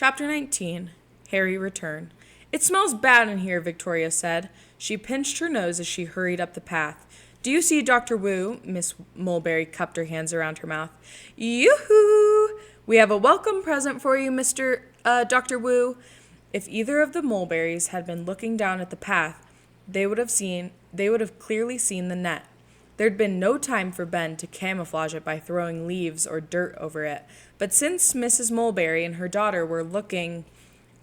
Chapter 19. Harry Return. It smells bad in here, Victoria said. She pinched her nose as she hurried up the path. Do you see Dr. Wu? Miss Mulberry cupped her hands around her mouth. Yoo-hoo! We have a welcome present for you, Dr. Wu. If either of the Mulberries had been looking down at the path, they would have clearly seen the net. There'd been no time for Ben to camouflage it by throwing leaves or dirt over it, but since Mrs. Mulberry and her daughter were looking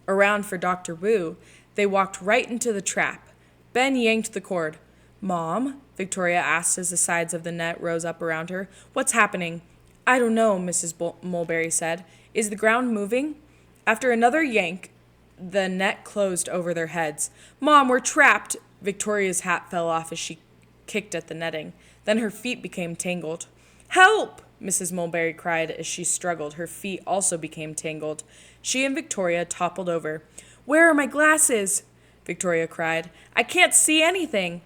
around for Dr. Wu, they walked right into the trap. Ben yanked the cord. Mom? Victoria asked as the sides of the net rose up around her. What's happening? I don't know, Mrs. Mulberry said. Is the ground moving? After another yank, the net closed over their heads. Mom, we're trapped! Victoria's hat fell off as she kicked at the netting. Then her feet became tangled. Help! Mrs. Mulberry cried as she struggled. Her feet also became tangled. She and Victoria toppled over. Where are my glasses? Victoria cried. I can't see anything.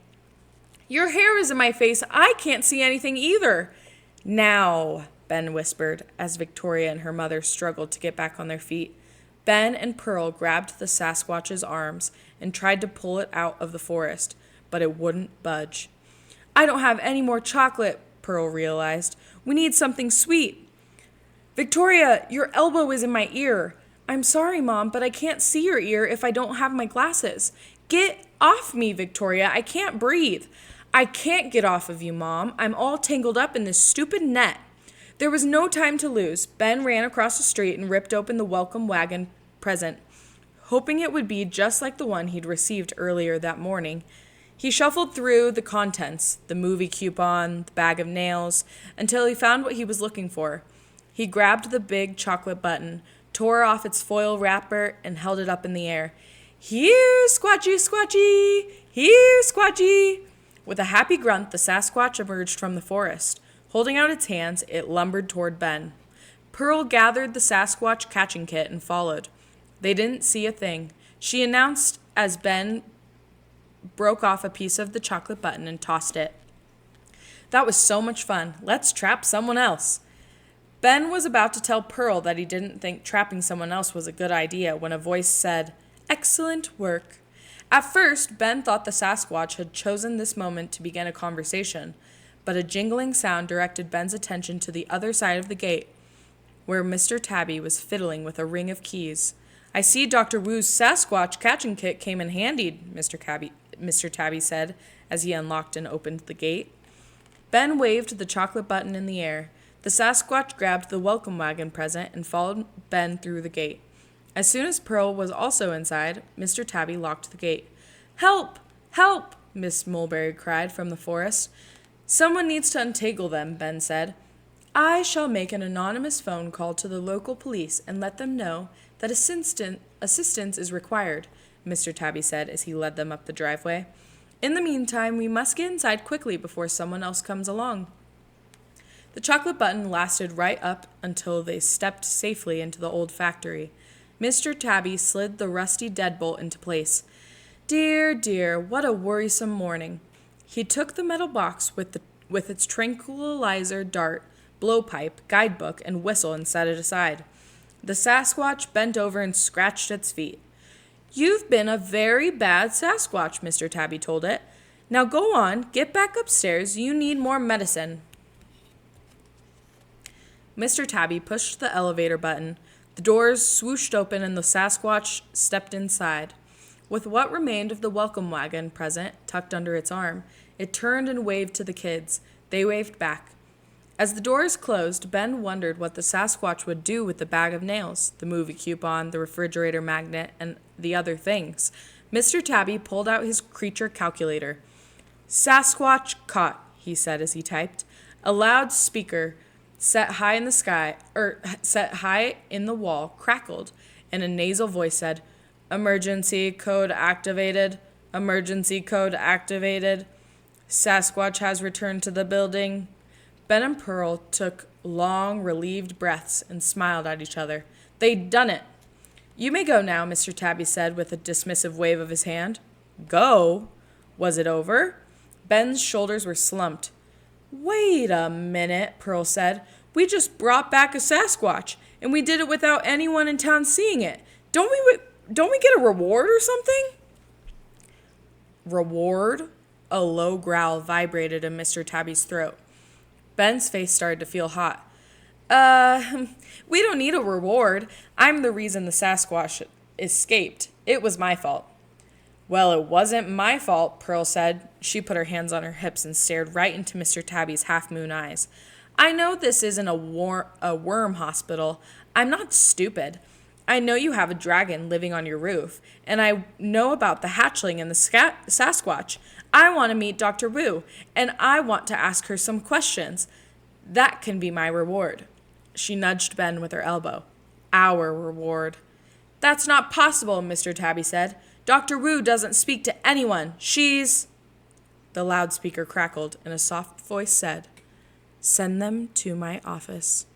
Your hair is in my face. I can't see anything either. Now, Ben whispered, as Victoria and her mother struggled to get back on their feet. Ben and Pearl grabbed the Sasquatch's arms and tried to pull it out of the forest, but it wouldn't budge. I don't have any more chocolate, Pearl realized. We need something sweet. Victoria, your elbow is in my ear. I'm sorry, Mom, but I can't see your ear if I don't have my glasses. Get off me, Victoria. I can't breathe. I can't get off of you, Mom. I'm all tangled up in this stupid net. There was no time to lose. Ben ran across the street and ripped open the welcome wagon present, hoping it would be just like the one he'd received earlier that morning. He shuffled through the contents, the movie coupon, the bag of nails, until he found what he was looking for. He grabbed the big chocolate button, tore off its foil wrapper, and held it up in the air. Here, Squatchy, Squatchy! Here, Squatchy! With a happy grunt, the Sasquatch emerged from the forest. Holding out its hands, it lumbered toward Ben. Pearl gathered the Sasquatch catching kit and followed. They didn't see a thing. She announced as Ben broke off a piece of the chocolate button and tossed it. That was so much fun. Let's trap someone else. Ben was about to tell Pearl that he didn't think trapping someone else was a good idea when a voice said, Excellent work. At first, Ben thought the Sasquatch had chosen this moment to begin a conversation, but a jingling sound directed Ben's attention to the other side of the gate, where Mr. Tabby was fiddling with a ring of keys. I see Dr. Wu's Sasquatch catching kit came in handy, Mr. Tabby said as he unlocked and opened the gate. Ben waved the chocolate button in the air. The Sasquatch grabbed the welcome wagon present and followed Ben through the gate. As soon as Pearl was also inside, Mr. Tabby locked the gate. Help! Help! Miss Mulberry cried from the forest. Someone needs to untangle them, Ben said. I shall make an anonymous phone call to the local police and let them know that assistance is required, Mr. Tabby said as he led them up the driveway. In the meantime, we must get inside quickly before someone else comes along. The chocolate button lasted right up until they stepped safely into the old factory. Mr. Tabby slid the rusty deadbolt into place. Dear, dear, what a worrisome morning. He took the metal box with its tranquilizer dart, blowpipe, guidebook, and whistle and set it aside. The Sasquatch bent over and scratched its feet. You've been a very bad Sasquatch, Mr. Tabby told it. Now go on, get back upstairs. You need more medicine. Mr. Tabby pushed the elevator button. The doors swooshed open and the Sasquatch stepped inside. With what remained of the welcome wagon present tucked under its arm, it turned and waved to the kids. They waved back. As the doors closed, Ben wondered what the Sasquatch would do with the bag of nails, the movie coupon, the refrigerator magnet, and the other things. Mr. Tabby pulled out his creature calculator. Sasquatch caught, he said as he typed. A loudspeaker set high in the wall crackled, and a nasal voice said, Emergency code activated. Emergency code activated. Sasquatch has returned to the building. Ben and Pearl took long, relieved breaths and smiled at each other. They'd done it. You may go now, Mr. Tabby said with a dismissive wave of his hand. Go? Was it over? Ben's shoulders were slumped. Wait a minute, Pearl said. We just brought back a Sasquatch. and we did it without anyone in town seeing it. Don't we get a reward or something? Reward? A low growl vibrated in Mr. Tabby's throat. Ben's face started to feel hot. We don't need a reward. I'm the reason the Sasquatch escaped. It was my fault. Well, it wasn't my fault, Pearl said. She put her hands on her hips and stared right into Mr. Tabby's half-moon eyes. I know this isn't a worm hospital. I'm not stupid. I know you have a dragon living on your roof, and I know about the hatchling and the Sasquatch. I want to meet Dr. Wu, and I want to ask her some questions. That can be my reward. She nudged Ben with her elbow. Our reward. That's not possible, Mr. Tabby said. Dr. Wu doesn't speak to anyone. She's... The loudspeaker crackled, and a soft voice said, Send them to my office.